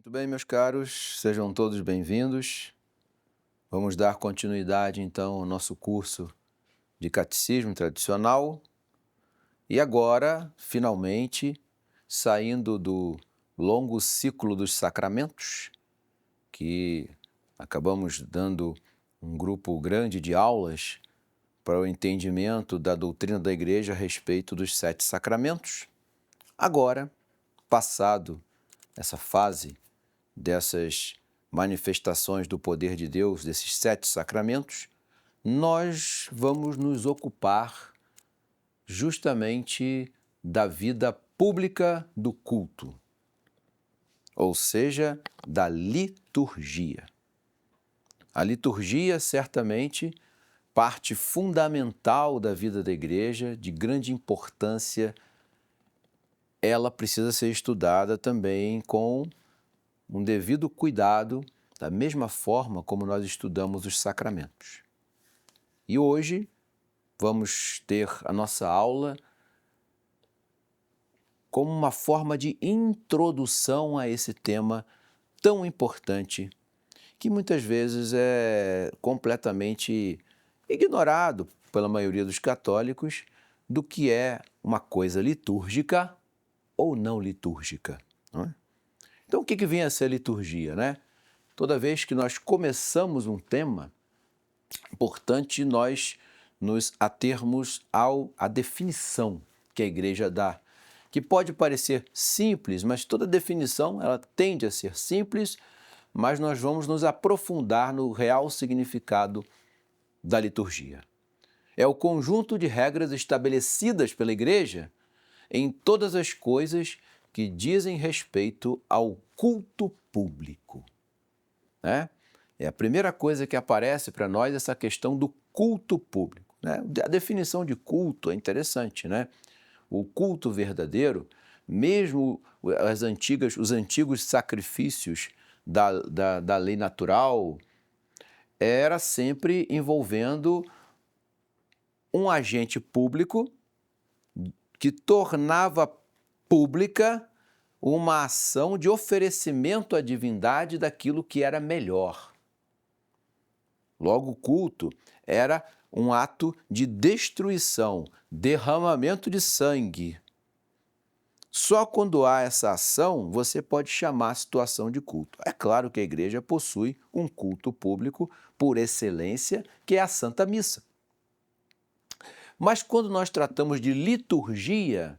Muito bem, meus caros, sejam todos bem-vindos. Vamos dar continuidade, então, ao nosso curso de Catecismo Tradicional. E agora, finalmente, saindo do longo ciclo dos sacramentos, que acabamos dando um grupo grande de aulas para o entendimento da doutrina da Igreja a respeito dos 7 sacramentos. Agora, passado essa fase dessas manifestações do poder de Deus, desses 7 sacramentos, nós vamos nos ocupar justamente da vida pública do culto, ou seja, da liturgia. A liturgia, certamente, parte fundamental da vida da Igreja, de grande importância, ela precisa ser estudada também com um devido cuidado, da mesma forma como nós estudamos os sacramentos. E hoje vamos ter a nossa aula como uma forma de introdução a esse tema tão importante, que muitas vezes é completamente ignorado pela maioria dos católicos, do que é uma coisa litúrgica ou não litúrgica, não é? Então, o que vem a ser a liturgia, né? Toda vez que nós começamos um tema, é importante nós nos atermos à definição que a Igreja dá, que pode parecer simples, mas toda definição ela tende a ser simples, mas nós vamos nos aprofundar no real significado da liturgia. É o conjunto de regras estabelecidas pela Igreja em todas as coisas que dizem respeito ao culto público, né? É a primeira coisa que aparece para nós essa questão do culto público, né? A definição de culto é interessante, né? O culto verdadeiro, mesmo os antigos sacrifícios da lei natural, era sempre envolvendo um agente público que tornava pública uma ação de oferecimento à divindade daquilo que era melhor. Logo, o culto era um ato de destruição, derramamento de sangue. Só quando há essa ação, você pode chamar a situação de culto. É claro que a Igreja possui um culto público por excelência, que é a Santa Missa. Mas quando nós tratamos de liturgia,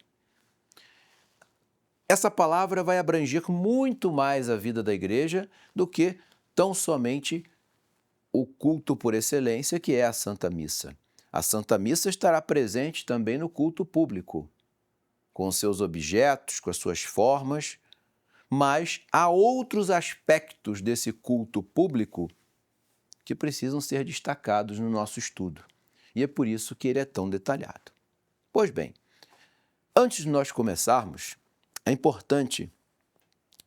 essa palavra vai abranger muito mais a vida da Igreja do que tão somente o culto por excelência, que é a Santa Missa. A Santa Missa estará presente também no culto público, com seus objetos, com as suas formas, mas há outros aspectos desse culto público que precisam ser destacados no nosso estudo. E é por isso que ele é tão detalhado. Pois bem, antes de nós começarmos, é importante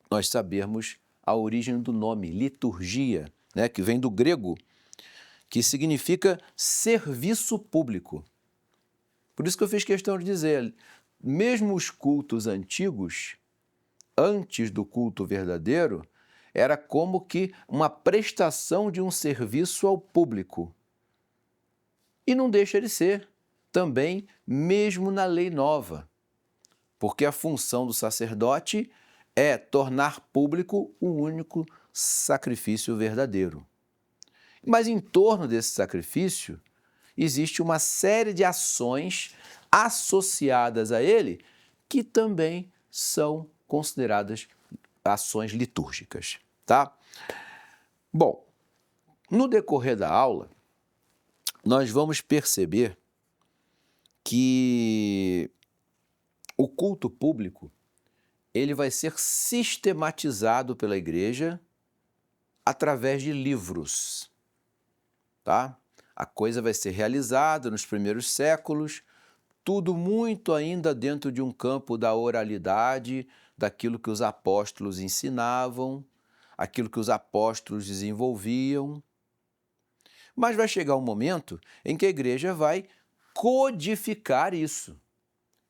nós sabermos a origem do nome, liturgia, né, que vem do grego, que significa serviço público. Por isso que eu fiz questão de dizer, mesmo os cultos antigos, antes do culto verdadeiro, era como que uma prestação de um serviço ao público. E não deixa de ser também, mesmo na lei nova, porque a função do sacerdote é tornar público o único sacrifício verdadeiro. Mas em torno desse sacrifício, existe uma série de ações associadas a ele que também são consideradas ações litúrgicas, tá? Bom, no decorrer da aula, nós vamos perceber que o culto público ele vai ser sistematizado pela Igreja através de livros, tá? A coisa vai ser realizada nos primeiros séculos, tudo muito ainda dentro de um campo da oralidade, daquilo que os apóstolos ensinavam, aquilo que os apóstolos desenvolviam. Mas vai chegar um momento em que a Igreja vai codificar isso,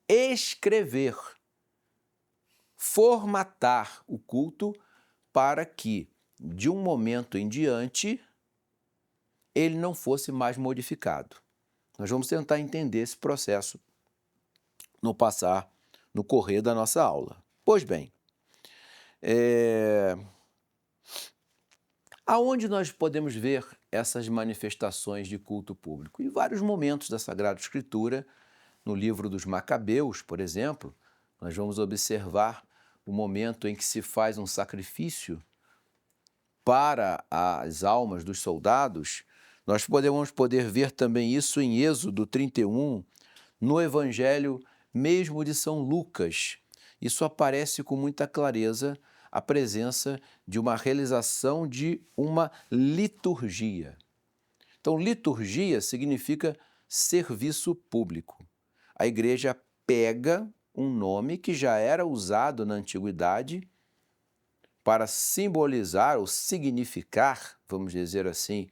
escrever, formatar o culto para que, de um momento em diante, ele não fosse mais modificado. Nós vamos tentar entender esse processo no correr da nossa aula. Pois bem, aonde nós podemos ver essas manifestações de culto público? Em vários momentos da Sagrada Escritura, no livro dos Macabeus, por exemplo, nós vamos observar o momento em que se faz um sacrifício para as almas dos soldados. Nós podemos ver também isso em Êxodo 31, no Evangelho mesmo de São Lucas. Isso aparece com muita clareza a presença de uma realização de uma liturgia. Então, liturgia significa serviço público. A igreja pega um nome que já era usado na antiguidade para simbolizar ou significar, vamos dizer assim,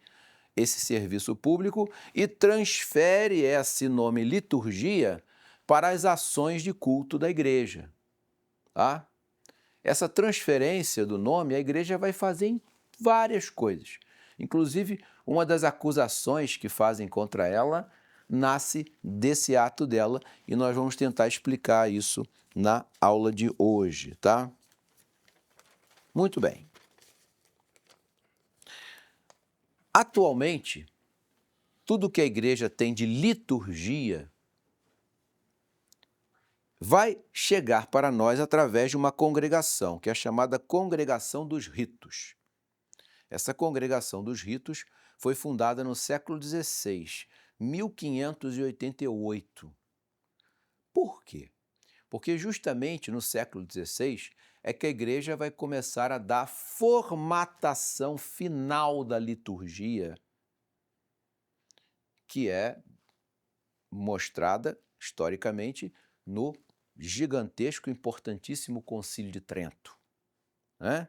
esse serviço público e transfere esse nome liturgia para as ações de culto da igreja. Tá? Essa transferência do nome, a igreja vai fazer em várias coisas. Inclusive, uma das acusações que fazem contra ela nasce desse ato dela e nós vamos tentar explicar isso na aula de hoje, tá? Muito bem. Atualmente, tudo que a igreja tem de liturgia vai chegar para nós através de uma congregação, que é a chamada Congregação dos Ritos. Essa Congregação dos Ritos foi fundada no século XVI, 1588. Por quê? Porque justamente no século XVI é que a igreja vai começar a dar a formatação final da liturgia, que é mostrada historicamente no gigantesco e importantíssimo Concílio de Trento. Né?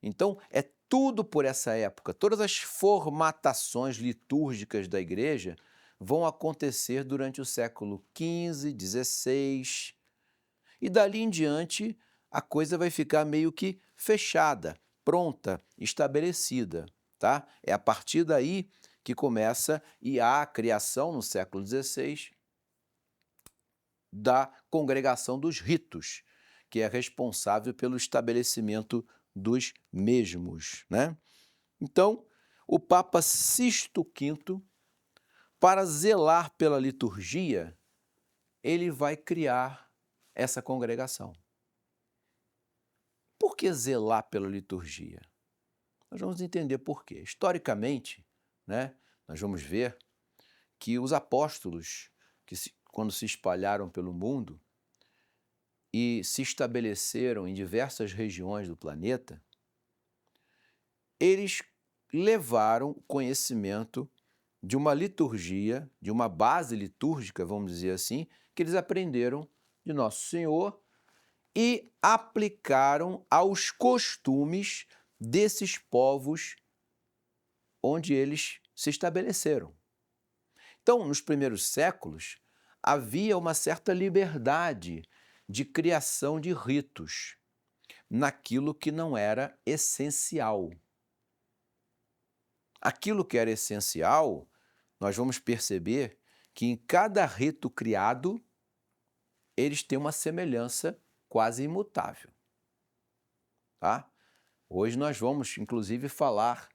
Então, é tudo por essa época. Todas as formatações litúrgicas da igreja vão acontecer durante o século XV, XVI, e dali em diante a coisa vai ficar meio que fechada, pronta, estabelecida. Tá? É a partir daí que começa e há a criação no século XVI da Congregação dos Ritos, que é responsável pelo estabelecimento dos mesmos. Né? Então, o Papa Sisto V, para zelar pela liturgia, ele vai criar essa congregação. Por que zelar pela liturgia? Nós vamos entender por quê. Historicamente, né, nós vamos ver que os apóstolos, quando se espalharam pelo mundo e se estabeleceram em diversas regiões do planeta, eles levaram conhecimento de uma liturgia, de uma base litúrgica, vamos dizer assim, que eles aprenderam de Nosso Senhor e aplicaram aos costumes desses povos onde eles se estabeleceram. Então, nos primeiros séculos, havia uma certa liberdade de criação de ritos naquilo que não era essencial. Aquilo que era essencial, nós vamos perceber que em cada rito criado, eles têm uma semelhança quase imutável. Tá? Hoje nós vamos, inclusive, falar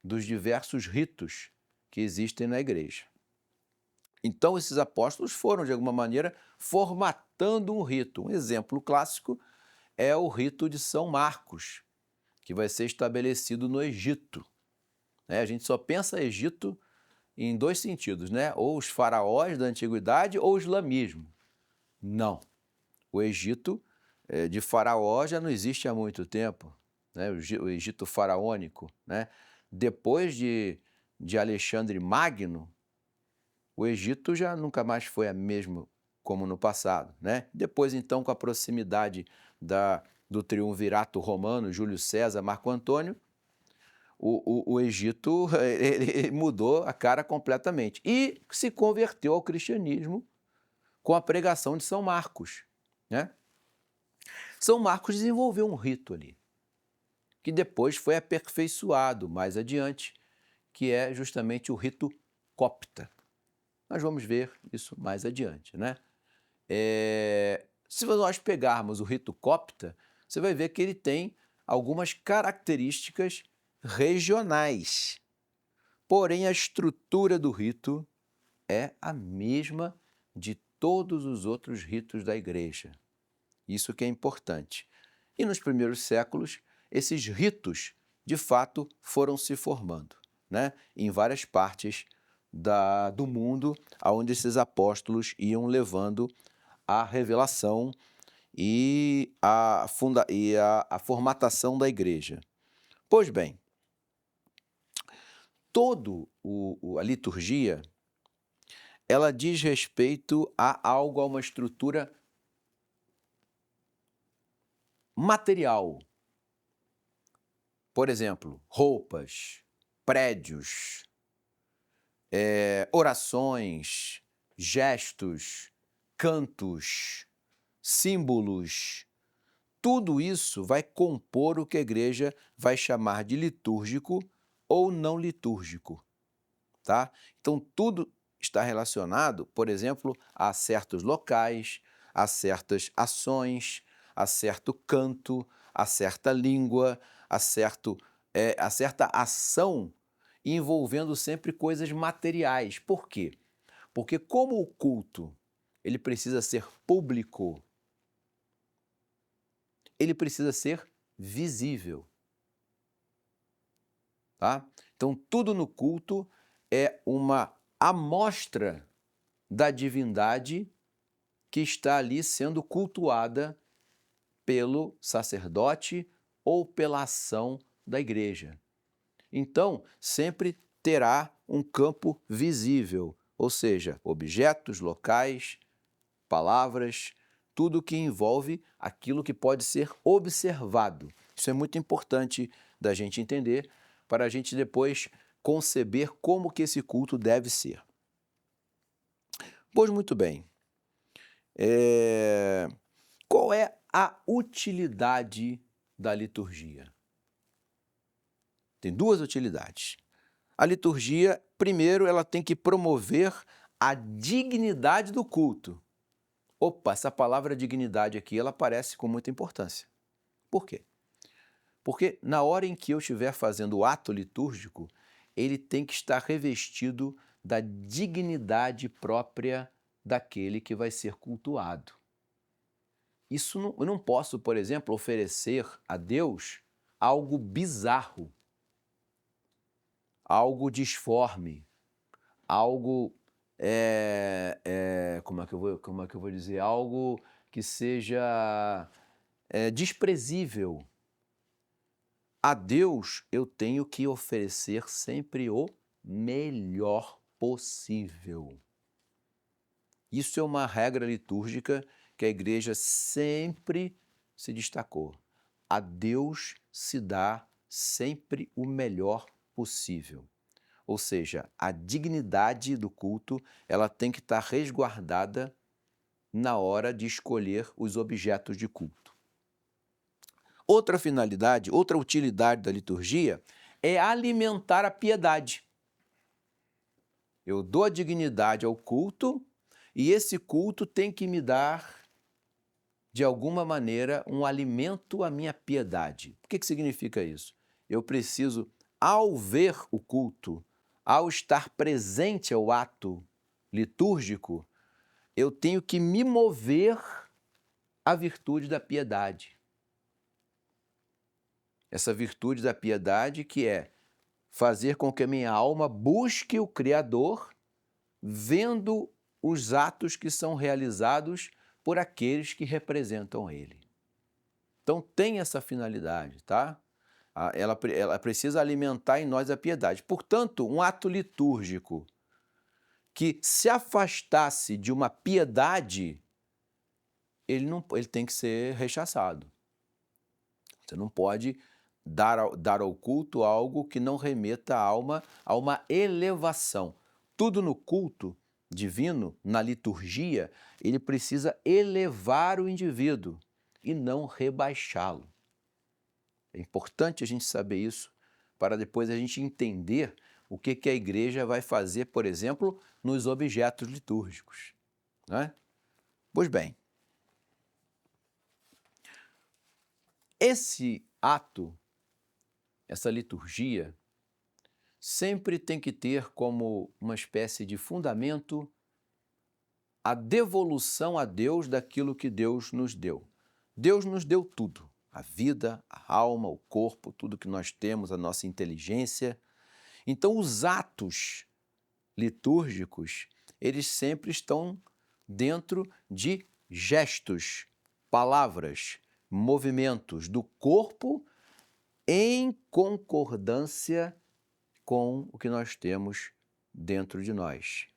dos diversos ritos que existem na igreja. Então, esses apóstolos foram, de alguma maneira, formatando um rito. Um exemplo clássico é o rito de São Marcos, que vai ser estabelecido no Egito. A gente só pensa Egito em dois sentidos, né? Ou os faraós da antiguidade ou o islamismo. Não. O Egito de faraó já não existe há muito tempo, né? O Egito faraônico. Né? Depois de Alexandre Magno, o Egito já nunca mais foi a mesma como no passado. Né? Depois, então, com a proximidade do triunvirato romano, Júlio César, Marco Antônio, o Egito ele mudou a cara completamente e se converteu ao cristianismo com a pregação de São Marcos. Né? São Marcos desenvolveu um rito ali. que depois foi aperfeiçoado mais adiante, que é justamente o rito copta. Nós vamos ver isso mais adiante, né? Se nós pegarmos o rito copta, você vai ver que ele tem algumas características regionais. Porém, a estrutura do rito é a mesma de todos os outros ritos da igreja. Isso que é importante. E nos primeiros séculos, esses ritos, de fato, foram se formando, né? Em várias partes do mundo, onde esses apóstolos iam levando a revelação e a formatação da igreja. Pois bem, a liturgia, ela diz respeito a uma estrutura material. Por exemplo, roupas, prédios, orações, gestos, cantos, símbolos. Tudo isso vai compor o que a igreja vai chamar de litúrgico ou não litúrgico, tá? Então, tudo está relacionado, por exemplo, a certos locais, a certas ações, a certo canto, a certa língua, a certa ação, envolvendo sempre coisas materiais. Por quê? Porque como o culto ele precisa ser público, ele precisa ser visível, tá? Então, tudo no culto é uma amostra da divindade que está ali sendo cultuada pelo sacerdote ou pela ação da igreja. Então, sempre terá um campo visível, ou seja, objetos, locais, palavras, tudo que envolve aquilo que pode ser observado. Isso é muito importante da gente entender para a gente depois conceber como que esse culto deve ser. Pois muito bem, qual é a utilidade da liturgia? Tem duas utilidades. A liturgia, primeiro, ela tem que promover a dignidade do culto. Opa, essa palavra dignidade aqui, ela aparece com muita importância. Por quê? Porque na hora em que eu estiver fazendo o ato litúrgico, ele tem que estar revestido da dignidade própria daquele que vai ser cultuado. Eu não posso, por exemplo, oferecer a Deus algo bizarro, algo disforme, algo, como é que eu vou dizer? Algo que seja desprezível. A Deus eu tenho que oferecer sempre o melhor possível. Isso é uma regra litúrgica que a igreja sempre se destacou. A Deus se dá sempre o melhor possível. Ou seja, a dignidade do culto, ela tem que estar resguardada na hora de escolher os objetos de culto. Outra finalidade, outra utilidade da liturgia é alimentar a piedade. Eu dou a dignidade ao culto e esse culto tem que me dar, de alguma maneira, um alimento à minha piedade. O que significa isso? Eu preciso, ao ver o culto, ao estar presente ao ato litúrgico, eu tenho que me mover à virtude da piedade. Essa virtude da piedade que é fazer com que a minha alma busque o Criador, vendo os atos que são realizados por aqueles que representam Ele. Então tem essa finalidade, tá? Ela precisa alimentar em nós a piedade. Portanto, um ato litúrgico que se afastasse de uma piedade, ele tem que ser rechaçado. Você não pode dar ao culto algo que não remeta a alma a uma elevação. Tudo no culto divino, na liturgia, ele precisa elevar o indivíduo e não rebaixá-lo. É importante a gente saber isso para depois a gente entender o que a igreja vai fazer, por exemplo, nos objetos litúrgicos, né? Pois bem, esse ato, essa liturgia, sempre tem que ter como uma espécie de fundamento a devolução a Deus daquilo que Deus nos deu. Deus nos deu tudo, a vida, a alma, o corpo, tudo que nós temos, a nossa inteligência. Então, os atos litúrgicos, eles sempre estão dentro de gestos, palavras, movimentos do corpo em concordância com o que nós temos dentro de nós.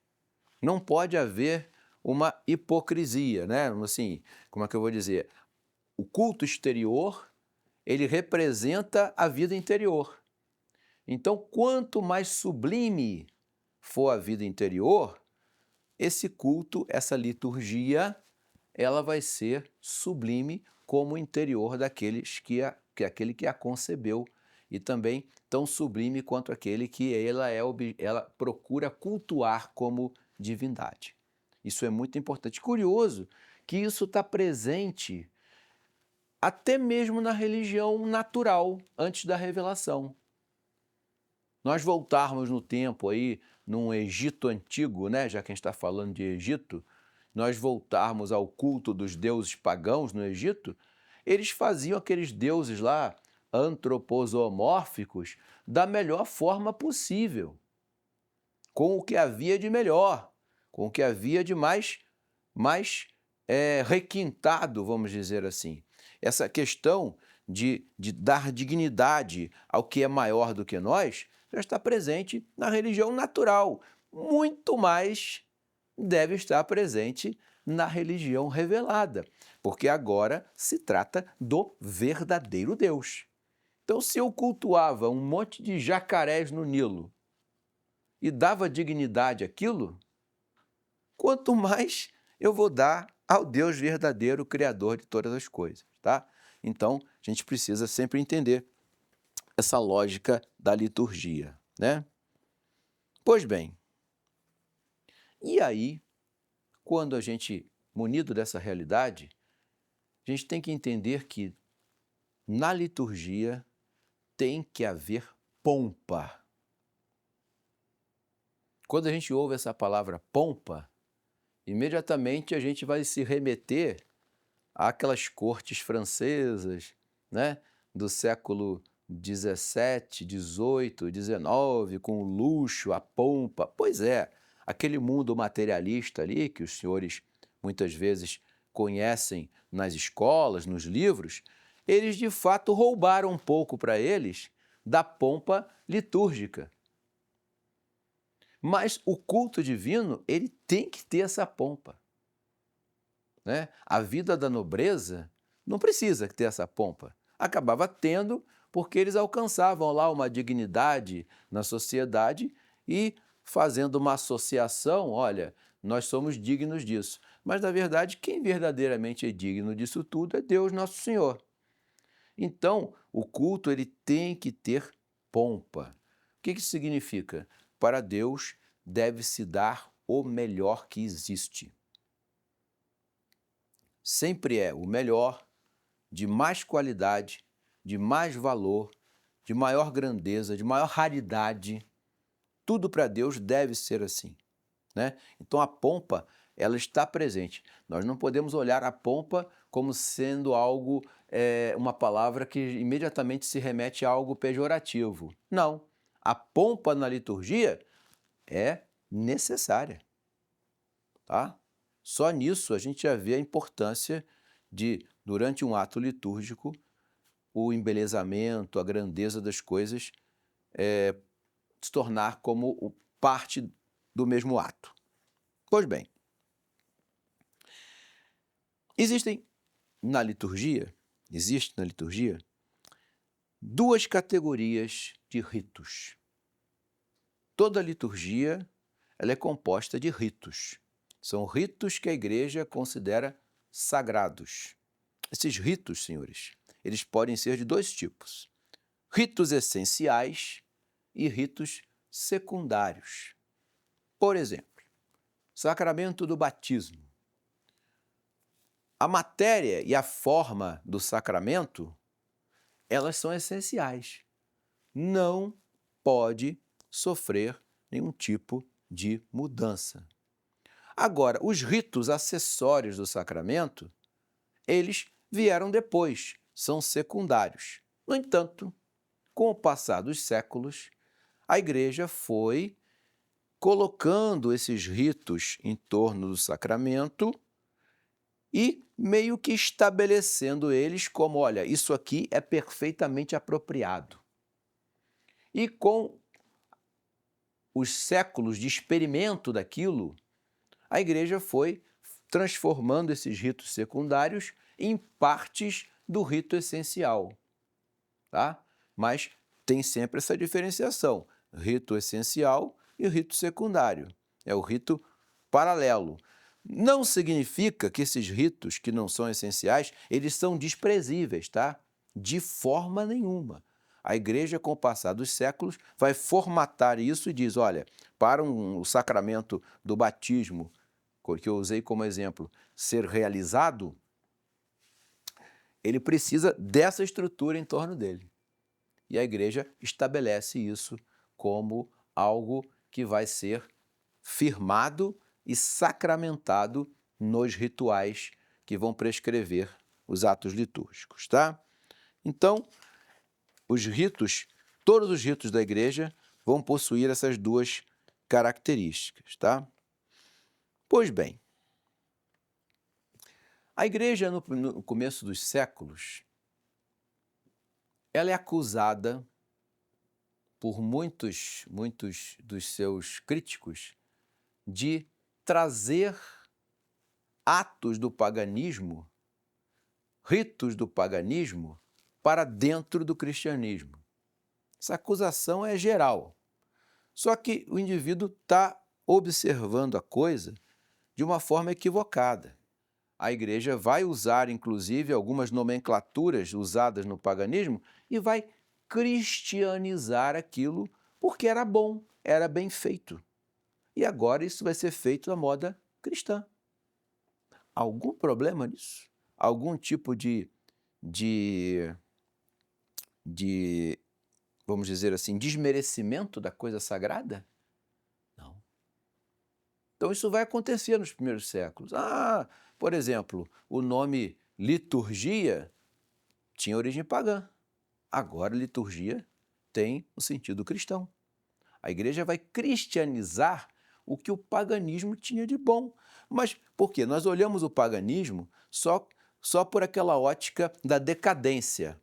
Não pode haver uma hipocrisia, né? Assim, como é que eu vou dizer? O culto exterior, ele representa a vida interior. Então, quanto mais sublime for a vida interior, esse culto, essa liturgia, ela vai ser sublime como o interior daqueles aquele que a concebeu e também tão sublime quanto aquele que ela procura cultuar como divindade. Isso é muito importante. Curioso que isso está presente até mesmo na religião natural, antes da revelação. Nós voltarmos no tempo aí, num Egito antigo, né? Já que a gente está falando de Egito, nós voltarmos ao culto dos deuses pagãos no Egito, eles faziam aqueles deuses lá, antroposomórficos, da melhor forma possível, com o que havia de melhor, com o que havia de mais requintado, vamos dizer assim. Essa questão de dar dignidade ao que é maior do que nós já está presente na religião natural. Muito mais deve estar presente na religião revelada, porque agora se trata do verdadeiro Deus. Então, se eu cultuava um monte de jacarés no Nilo e dava dignidade àquilo, quanto mais eu vou dar ao Deus verdadeiro, Criador de todas as coisas, tá? Então, a gente precisa sempre entender essa lógica da liturgia, né? Pois bem, e aí, quando a gente, munido dessa realidade, a gente tem que entender que na liturgia tem que haver pompa. Quando a gente ouve essa palavra pompa, imediatamente a gente vai se remeter àquelas cortes francesas, né, do século 17, 18, 19, com o luxo, a pompa. Pois é, aquele mundo materialista ali que os senhores muitas vezes conhecem nas escolas, nos livros, eles de fato roubaram um pouco para eles da pompa litúrgica. Mas o culto divino, ele tem que ter essa pompa, né? A vida da nobreza não precisa ter essa pompa. Acabava tendo porque eles alcançavam lá uma dignidade na sociedade e fazendo uma associação, olha, nós somos dignos disso. Mas, na verdade, quem verdadeiramente é digno disso tudo é Deus Nosso Senhor. Então, o culto ele tem que ter pompa. O que isso significa? Para Deus deve-se dar o melhor que existe. Sempre é o melhor, de mais qualidade, de mais valor, de maior grandeza, de maior raridade. Tudo para Deus deve ser assim, né? Então a pompa, ela está presente. Nós não podemos olhar a pompa como sendo algo, uma palavra que imediatamente se remete a algo pejorativo. Não. A pompa na liturgia é necessária, tá? Só nisso a gente já vê a importância de, durante um ato litúrgico, o embelezamento, a grandeza das coisas se tornar como parte do mesmo ato. Pois bem, existe na liturgia duas categorias de ritos. Toda liturgia ela é composta de ritos. São ritos que a igreja considera sagrados. Esses ritos, senhores, eles podem ser de dois tipos: ritos essenciais e ritos secundários. Por exemplo, sacramento do batismo. A matéria e a forma do sacramento, elas são essenciais. Não pode sofrer nenhum tipo de mudança. Agora, os ritos acessórios do sacramento, eles vieram depois, são secundários. No entanto, com o passar dos séculos, a Igreja foi colocando esses ritos em torno do sacramento e meio que estabelecendo eles como, olha, isso aqui é perfeitamente apropriado. E com os séculos de experimento daquilo, a Igreja foi transformando esses ritos secundários em partes do rito essencial, tá? Mas tem sempre essa diferenciação, rito essencial e rito secundário. É o rito paralelo. Não significa que esses ritos que não são essenciais, eles são desprezíveis, tá? De forma nenhuma. A Igreja, com o passar dos séculos, vai formatar isso e diz, olha, para o sacramento do batismo, que eu usei como exemplo, ser realizado, ele precisa dessa estrutura em torno dele. E a Igreja estabelece isso como algo que vai ser firmado e sacramentado nos rituais que vão prescrever os atos litúrgicos, tá? Então, os ritos, todos os ritos da Igreja vão possuir essas duas características, tá? Pois bem, a Igreja no começo dos séculos, ela é acusada por muitos dos seus críticos de trazer atos do paganismo, ritos do paganismo, para dentro do cristianismo. Essa acusação é geral. Só que o indivíduo está observando a coisa de uma forma equivocada. A Igreja vai usar, inclusive, algumas nomenclaturas usadas no paganismo e vai cristianizar aquilo porque era bom, era bem feito. E agora isso vai ser feito à moda cristã. Algum problema nisso? Algum tipo de vamos dizer assim, desmerecimento da coisa sagrada? Não. Então isso vai acontecer nos primeiros séculos. Por exemplo, o nome liturgia tinha origem pagã. Agora liturgia tem o sentido cristão. A Igreja vai cristianizar o que o paganismo tinha de bom. Mas por quê? Nós olhamos o paganismo só por aquela ótica da decadência.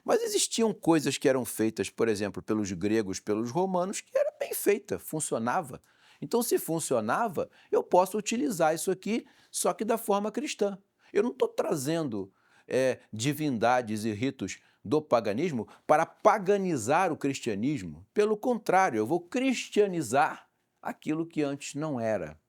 Mas existiam coisas que eram feitas, por exemplo, pelos gregos, pelos romanos, que era bem feita, funcionava. Então, se funcionava, eu posso utilizar isso aqui, só que da forma cristã. Eu não estou trazendo divindades e ritos do paganismo para paganizar o cristianismo. Pelo contrário, eu vou cristianizar aquilo que antes não era.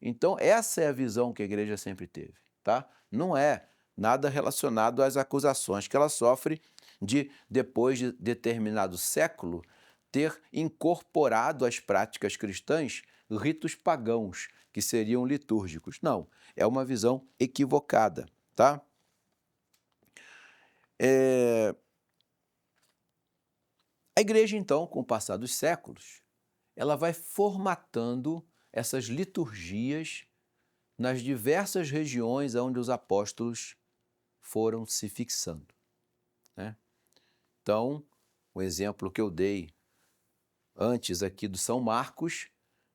Então, essa é a visão que a Igreja sempre teve, tá? Não é nada relacionado às acusações que ela sofre de, depois de determinado século, ter incorporado às práticas cristãs ritos pagãos, que seriam litúrgicos. Não, é uma visão equivocada, tá? A Igreja, então, com o passar dos séculos, ela vai formatando essas liturgias nas diversas regiões onde os apóstolos foram se fixando, né? Então, o exemplo que eu dei antes aqui do São Marcos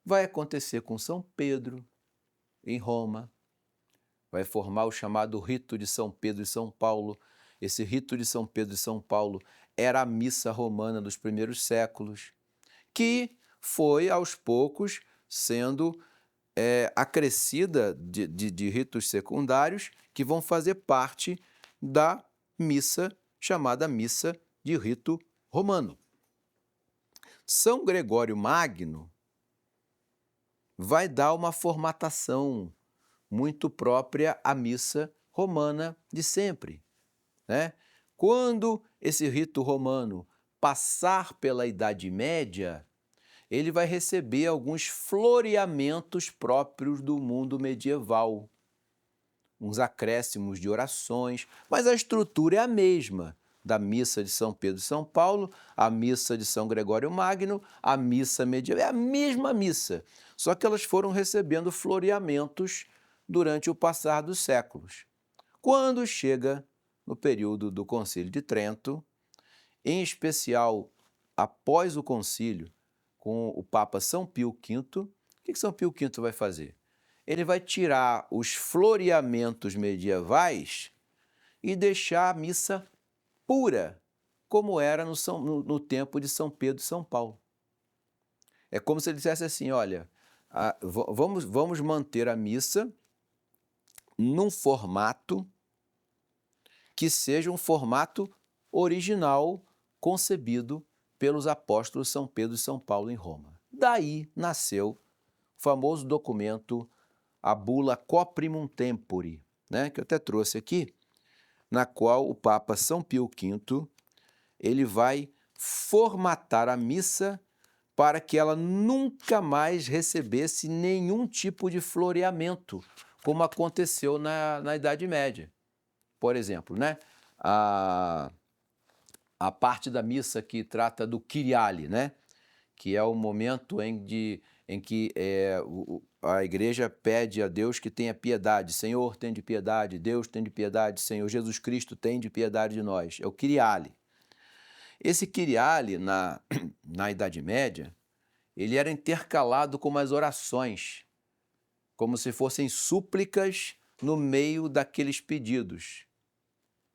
vai acontecer com São Pedro, em Roma, vai formar o chamado rito de São Pedro e São Paulo. Esse rito de São Pedro e São Paulo era a missa romana dos primeiros séculos, que foi, aos poucos, sendo acrescida de ritos secundários que vão fazer parte da missa chamada missa de rito romano. São Gregório Magno vai dar uma formatação muito própria à missa romana de sempre, né? Quando esse rito romano passar pela Idade Média, ele vai receber alguns floreamentos próprios do mundo medieval, uns acréscimos de orações, mas a estrutura é a mesma da missa de São Pedro e São Paulo, a missa de São Gregório Magno, a missa medieval, é a mesma missa, só que elas foram recebendo floreamentos durante o passar dos séculos. Quando chega no período do Concílio de Trento, em especial após o concílio, com o Papa São Pio V, o que São Pio V vai fazer? Ele vai tirar os floreamentos medievais e deixar a missa pura, como era no tempo de São Pedro e São Paulo. É como se ele dissesse assim, olha, vamos manter a missa num formato que seja um formato original concebido pelos apóstolos São Pedro e São Paulo em Roma. Daí nasceu o famoso documento, a bula Coprimum Tempore, né, que eu até trouxe aqui, na qual o Papa São Pio V ele vai formatar a missa para que ela nunca mais recebesse nenhum tipo de floreamento, como aconteceu na Idade Média. Por exemplo, né, a parte da missa que trata do Kyriale, né, que é o momento em que a igreja pede a Deus que tenha piedade. Senhor, tem de piedade. Deus, tem de piedade. Senhor Jesus Cristo, tem de piedade de nós. É o Kyriale. Esse Kyriale, na Idade Média, ele era intercalado com umas orações, como se fossem súplicas no meio daqueles pedidos.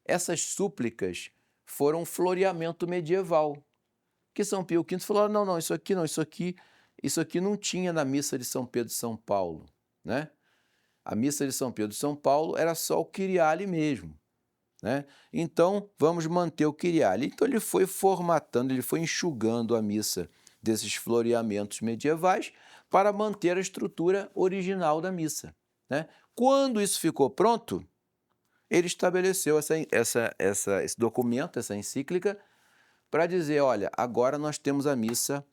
Essas súplicas foram um floreamento medieval, que São Pio V falou, não, isso aqui não tinha na missa de São Pedro e São Paulo, né? A missa de São Pedro e São Paulo era só o Kyriale mesmo, né? Então, vamos manter o Kyriale. Então, ele foi formatando, ele foi enxugando a missa desses floreamentos medievais para manter a estrutura original da missa, né? Quando isso ficou pronto, ele estabeleceu esse documento, essa encíclica, para dizer, olha, agora nós temos a missa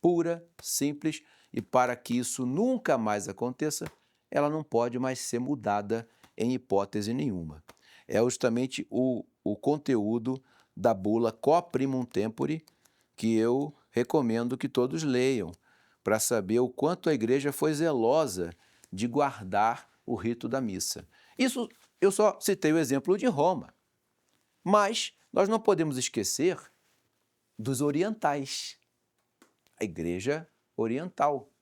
pura, simples, e para que isso nunca mais aconteça, ela não pode mais ser mudada em hipótese nenhuma. É justamente o conteúdo da bula Coprimum Tempore, que eu recomendo que todos leiam, para saber o quanto a igreja foi zelosa de guardar o rito da missa. Isso eu só citei o exemplo de Roma, mas nós não podemos esquecer dos orientais, a igreja oriental.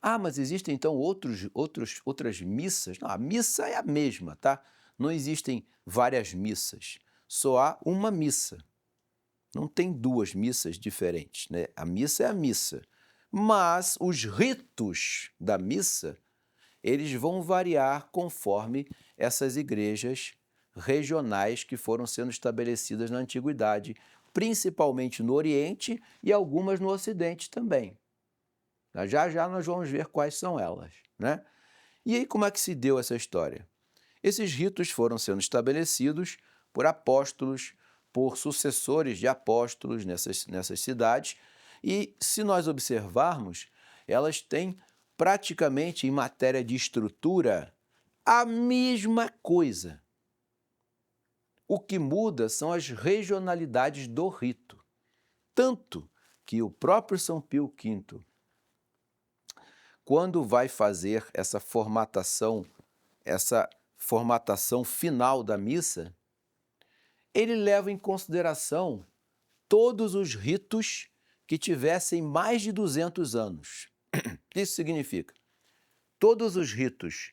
Ah, mas existem então outras missas? Não, a missa é a mesma, tá? Não existem várias missas, só há uma missa. Não tem duas missas diferentes, né? A missa é a missa, mas os ritos da missa, eles vão variar conforme essas igrejas regionais que foram sendo estabelecidas na Antiguidade, principalmente no Oriente e algumas no Ocidente também. Já já nós vamos ver quais são elas, né? E aí como é que se deu essa história? Esses ritos foram sendo estabelecidos por apóstolos, por sucessores de apóstolos nessas cidades, e se nós observarmos, elas têm praticamente em matéria de estrutura a mesma coisa. O que muda são as regionalidades do rito. Tanto que o próprio São Pio V, quando vai fazer essa formatação final da missa, ele leva em consideração todos os ritos que tivessem mais de 200 anos. Isso significa, todos os ritos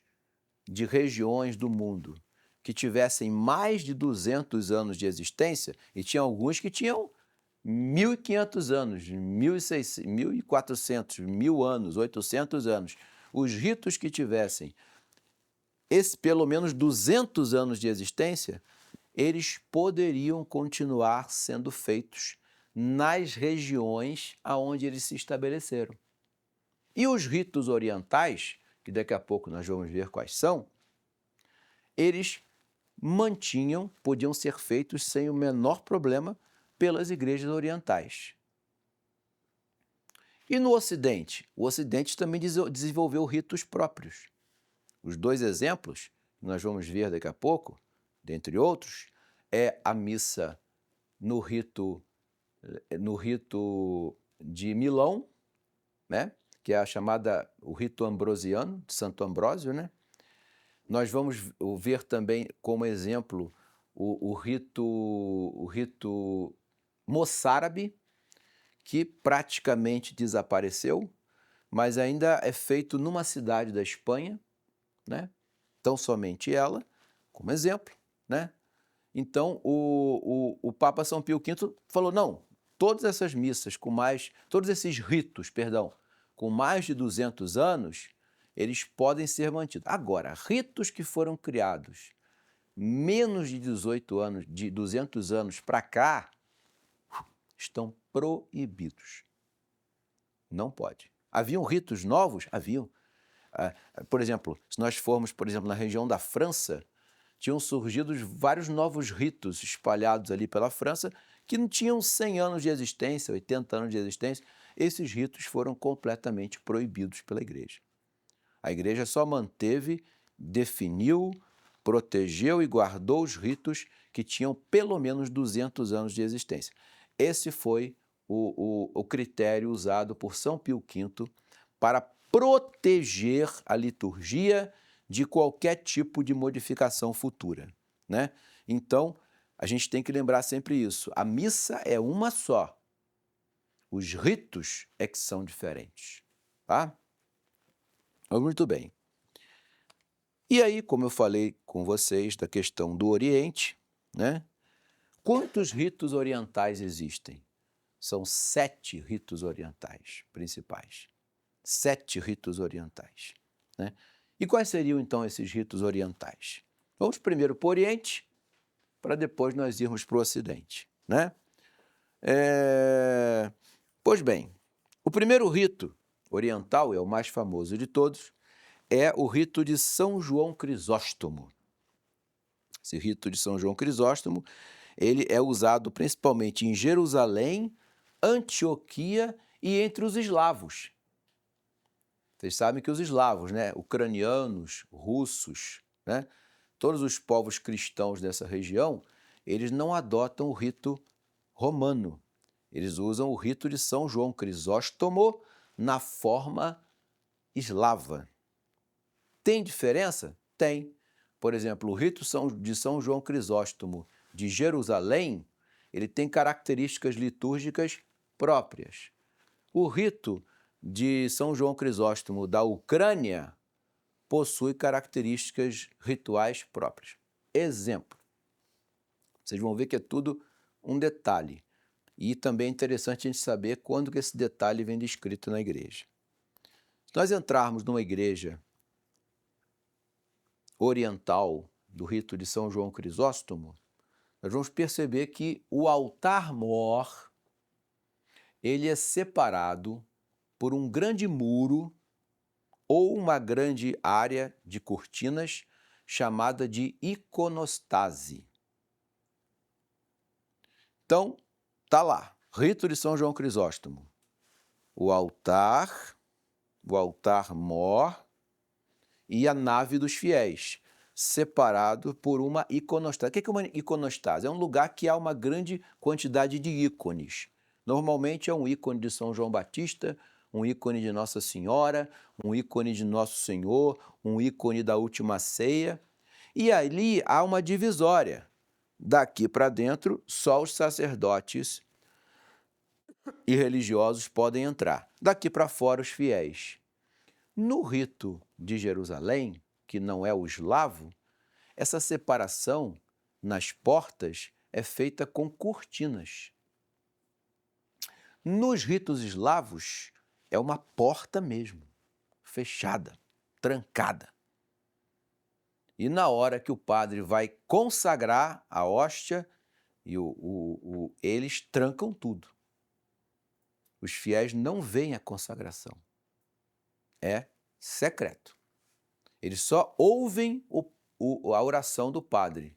de regiões do mundo que tivessem mais de 200 anos de existência, e tinha alguns que tinham 1.500 anos, 1.600, 1.400, 1.000 anos, 800 anos. Os ritos que tivessem pelo menos 200 anos de existência, eles poderiam continuar sendo feitos nas regiões aonde eles se estabeleceram. E os ritos orientais, que daqui a pouco nós vamos ver quais são, eles podiam ser feitos sem o menor problema pelas igrejas orientais. E no Ocidente? O Ocidente também desenvolveu ritos próprios. Os dois exemplos, que nós vamos ver daqui a pouco, dentre outros, é a missa no rito de Milão, né? Que é o rito ambrosiano, de Santo Ambrósio, né? Nós vamos ver também como exemplo o rito moçárabe, que praticamente desapareceu, mas ainda é feito numa cidade da Espanha, né? Tão somente ela, como exemplo, né? Então, o Papa São Pio V falou, não, todas essas missas todos esses ritos, com mais de 200 anos, eles podem ser mantidos. Agora, ritos que foram criados menos de 18 anos, de 200 anos para cá, estão proibidos. Não pode. Haviam ritos novos? Haviam. Por exemplo, se nós formos, na região da França, tinham surgido vários novos ritos espalhados ali pela França que não tinham 100 anos de existência, 80 anos de existência. Esses ritos foram completamente proibidos pela igreja. A igreja só manteve, definiu, protegeu e guardou os ritos que tinham pelo menos 200 anos de existência. Esse foi o critério usado por São Pio V para proteger a liturgia de qualquer tipo de modificação futura, né? Então, a gente tem que lembrar sempre isso. A missa é uma só. Os ritos é que são diferentes, tá? Muito bem. E aí, como eu falei com vocês da questão do Oriente, né? Quantos ritos orientais existem? São 7 ritos orientais principais. 7 ritos orientais, né? E quais seriam, então, esses ritos orientais? Vamos primeiro para o Oriente, para depois nós irmos para o Ocidente, né? Pois bem, o primeiro rito oriental, é o mais famoso de todos, é o rito de São João Crisóstomo. Esse rito de São João Crisóstomo, ele é usado principalmente em Jerusalém, Antioquia e entre os eslavos. Vocês sabem que os eslavos, né, ucranianos, russos, né, todos os povos cristãos dessa região, eles não adotam o rito romano. Eles usam o rito de São João Crisóstomo na forma eslava. Tem diferença? Tem. Por exemplo, o rito de São João Crisóstomo de Jerusalém, ele tem características litúrgicas próprias. O rito de São João Crisóstomo da Ucrânia possui características rituais próprias. Exemplo. Vocês vão ver que é tudo um detalhe. E também é interessante a gente saber quando que esse detalhe vem descrito na igreja. Se nós entrarmos numa igreja oriental do rito de São João Crisóstomo, nós vamos perceber que o altar-mor, ele é separado por um grande muro ou uma grande área de cortinas chamada de iconostase. Então, tá lá, rito de São João Crisóstomo. O altar-mor e a nave dos fiéis, separado por uma iconostase. O que é uma iconostase? É um lugar que há uma grande quantidade de ícones. Normalmente é um ícone de São João Batista, um ícone de Nossa Senhora, um ícone de Nosso Senhor, um ícone da Última Ceia. E ali há uma divisória. Daqui para dentro, só os sacerdotes e religiosos podem entrar. Daqui para fora, os fiéis. No rito de Jerusalém, que não é o eslavo, essa separação nas portas é feita com cortinas. Nos ritos eslavos, é uma porta mesmo, fechada, trancada. E na hora que o padre vai consagrar a hóstia, eles trancam tudo. Os fiéis não veem a consagração. É secreto. Eles só ouvem a oração do padre,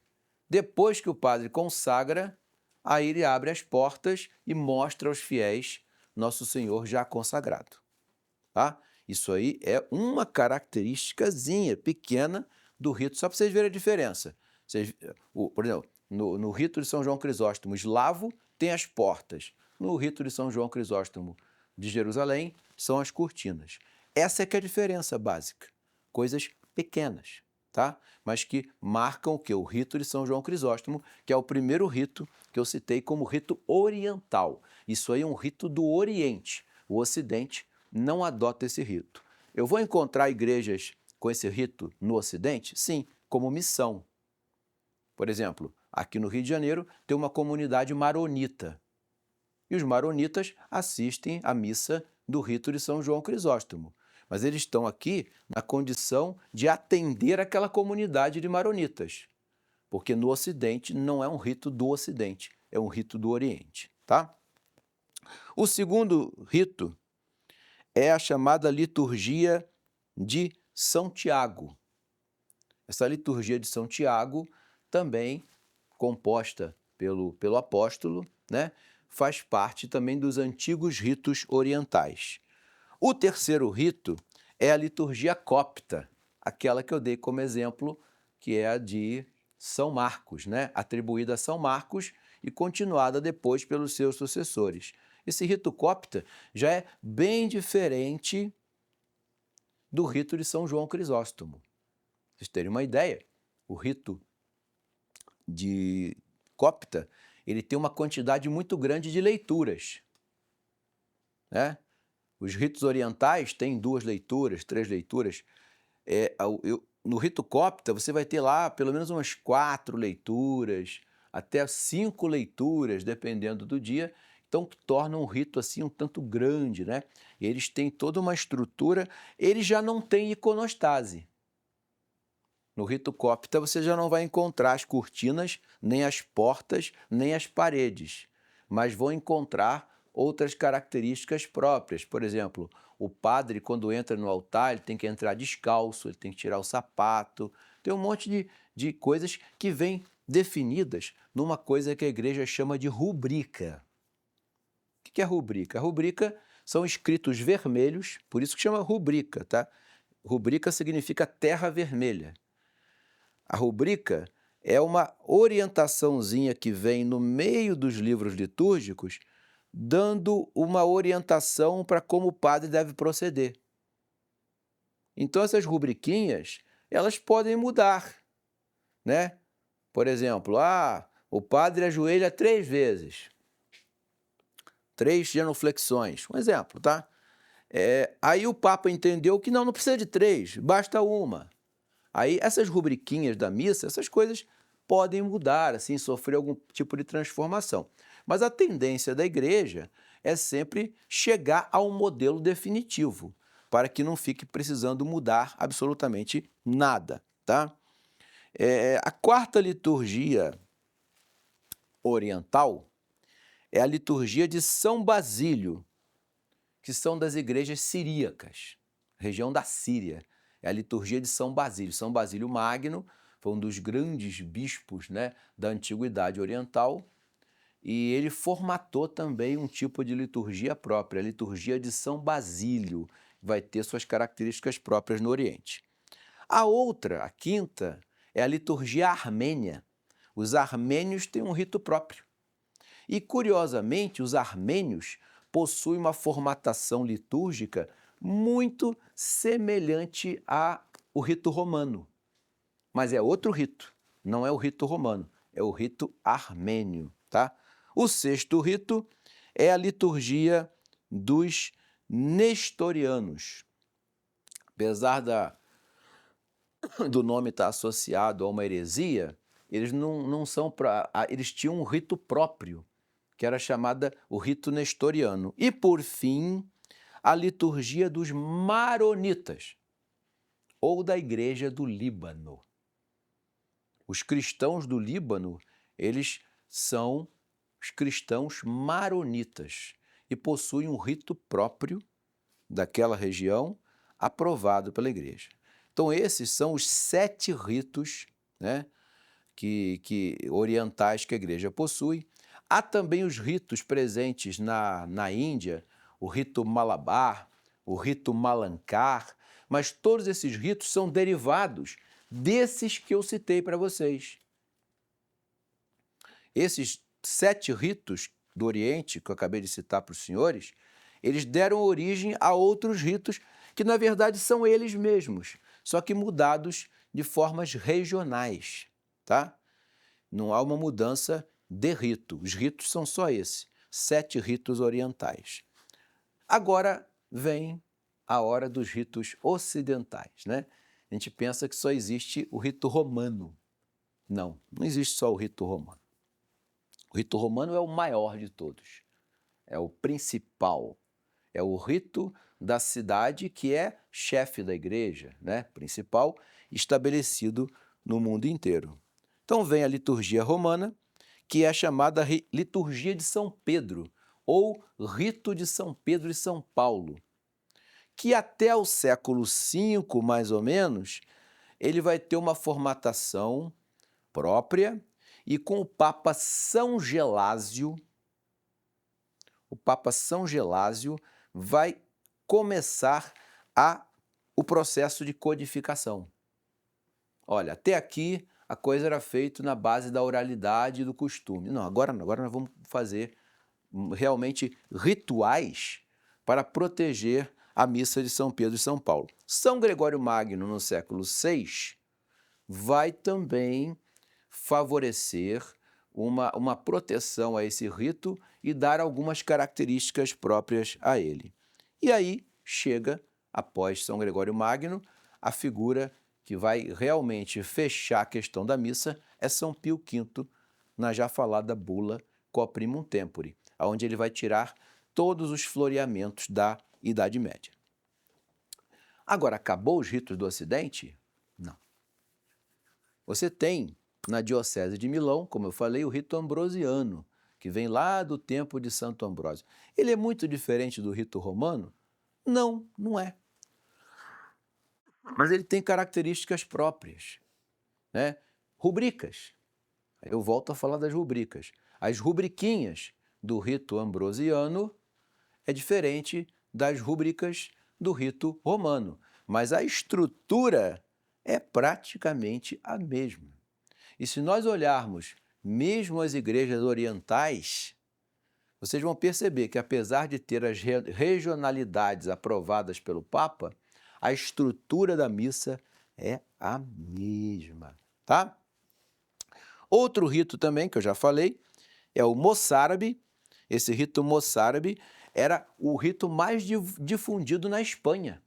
Depois que o padre consagra, aí ele abre as portas e mostra aos fiéis Nosso Senhor já consagrado. Tá? Isso aí é uma característicazinha pequena do rito, só para vocês verem a diferença. Por exemplo, no rito de São João Crisóstomo eslavo tem as portas. No rito de São João Crisóstomo de Jerusalém são as cortinas. Essa é que é a diferença básica. Coisas pequenas, tá? Mas que marcam o quê? O rito de São João Crisóstomo, que é o primeiro rito que eu citei como rito oriental. Isso aí é um rito do Oriente. O Ocidente não adota esse rito. Eu vou encontrar igrejas com esse rito no Ocidente? Sim, como missão. Por exemplo, aqui no Rio de Janeiro tem uma comunidade maronita. E os maronitas assistem à missa do rito de São João Crisóstomo. Mas eles estão aqui na condição de atender aquela comunidade de maronitas. Porque no Ocidente não é um rito do Ocidente, é um rito do Oriente, tá? O segundo rito é a chamada liturgia de São Tiago. Essa liturgia de São Tiago, também composta pelo apóstolo, né, faz parte também dos antigos ritos orientais. O terceiro rito é a liturgia copta, aquela que eu dei como exemplo, que é a de São Marcos, né, atribuída a São Marcos e continuada depois pelos seus sucessores. Esse rito copta já é bem diferente do rito de São João Crisóstomo. Vocês terem uma ideia, o rito de copta, ele tem uma quantidade muito grande de leituras, né? Os ritos orientais têm 2 leituras, 3 leituras. No rito copta, você vai ter lá pelo menos umas 4 leituras, até 5 leituras, dependendo do dia. Então, torna um rito assim um tanto grande, né? Eles têm toda uma estrutura, eles já não têm iconostase. No rito copta, você já não vai encontrar as cortinas, nem as portas, nem as paredes, mas vão encontrar outras características próprias. Por exemplo, o padre, quando entra no altar, ele tem que entrar descalço, ele tem que tirar o sapato. Tem um monte de coisas que vêm definidas numa coisa que a igreja chama de rubrica. O que é rubrica? A rubrica são escritos vermelhos, por isso que chama rubrica, tá? Rubrica significa terra vermelha. A rubrica é uma orientaçãozinha que vem no meio dos livros litúrgicos, dando uma orientação para como o padre deve proceder. Então, essas rubriquinhas, elas podem mudar, né? Por exemplo, o padre ajoelha 3 vezes, 3 genuflexões, um exemplo, tá? Aí o Papa entendeu que não precisa de 3, basta uma. Aí essas rubriquinhas da missa, essas coisas podem mudar, assim, sofrer algum tipo de transformação. Mas a tendência da igreja é sempre chegar a um modelo definitivo, para que não fique precisando mudar absolutamente nada, tá? A quarta liturgia oriental é a liturgia de São Basílio, que são das igrejas siríacas, região da Síria. É a liturgia de São Basílio. São Basílio Magno foi um dos grandes bispos, né, da Antiguidade Oriental, e ele formatou também um tipo de liturgia própria, a liturgia de São Basílio, que vai ter suas características próprias no Oriente. A outra, a quinta, é a liturgia armênia. Os armênios têm um rito próprio. E, curiosamente, os armênios possuem uma formatação litúrgica muito semelhante ao rito romano. Mas é outro rito, não é o rito romano, é o rito armênio, tá? O sexto rito é a liturgia dos nestorianos. Apesar do nome estar associado a uma heresia, eles não são eles tinham um rito próprio, que era chamada o rito nestoriano. E, por fim, a liturgia dos maronitas, ou da Igreja do Líbano. Os cristãos do Líbano, eles são os cristãos maronitas e possuem um rito próprio daquela região, aprovado pela Igreja. Então, esses são os 7 ritos, né, orientais que a igreja possui. Há também os ritos presentes na Índia, o rito Malabar, o rito Malankar, mas todos esses ritos são derivados desses que eu citei para vocês. Esses 7 ritos do Oriente, que eu acabei de citar para os senhores, eles deram origem a outros ritos que, na verdade, são eles mesmos, só que mudados de formas regionais, tá? Não há uma mudança de rito. Os ritos são só esses, 7 ritos orientais. Agora vem a hora dos ritos ocidentais, né? A gente pensa que só existe o rito romano. Não, não existe só o rito romano. O rito romano é o maior de todos, é o principal, é o rito da cidade que é chefe da igreja, né? Principal, estabelecido no mundo inteiro. Então vem a liturgia romana, que é a chamada liturgia de São Pedro, ou rito de São Pedro e São Paulo, que até o século V, mais ou menos, ele vai ter uma formatação própria, e com o Papa São Gelásio, vai começar o processo de codificação. Olha, até aqui a coisa era feita na base da oralidade e do costume. Não, agora nós vamos fazer realmente rituais para proteger a missa de São Pedro e São Paulo. São Gregório Magno, no século VI, vai também favorecer uma proteção a esse rito e dar algumas características próprias a ele. E aí chega, após São Gregório Magno, a figura que vai realmente fechar a questão da missa é São Pio V, na já falada bula Quo Primum Tempore, onde ele vai tirar todos os floreamentos da Idade Média. Agora, acabou os ritos do Ocidente? Não. Você tem, na Diocese de Milão, como eu falei, o rito ambrosiano, que vem lá do tempo de Santo Ambrósio. Ele é muito diferente do rito romano? Não, não é. Mas ele tem características próprias, né? Rubricas. Eu volto a falar das rubricas. As rubriquinhas do rito ambrosiano é diferente das rubricas do rito romano, mas a estrutura é praticamente a mesma. E se nós olharmos mesmo as igrejas orientais, vocês vão perceber que, apesar de ter as regionalidades aprovadas pelo Papa, a estrutura da missa é a mesma, tá? Outro rito também, que eu já falei, é o moçárabe. Esse rito moçárabe era o rito mais difundido na Espanha.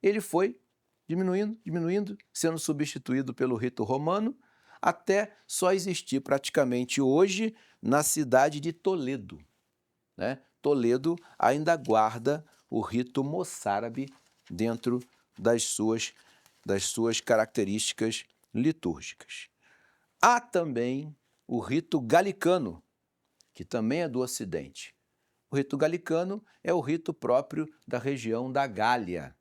Ele foi diminuindo, sendo substituído pelo rito romano, até só existir praticamente hoje na cidade de Toledo, né? Toledo ainda guarda o rito moçárabe dentro das suas características litúrgicas. Há também o rito galicano, que também é do Ocidente. O rito galicano é o rito próprio da região da Gália,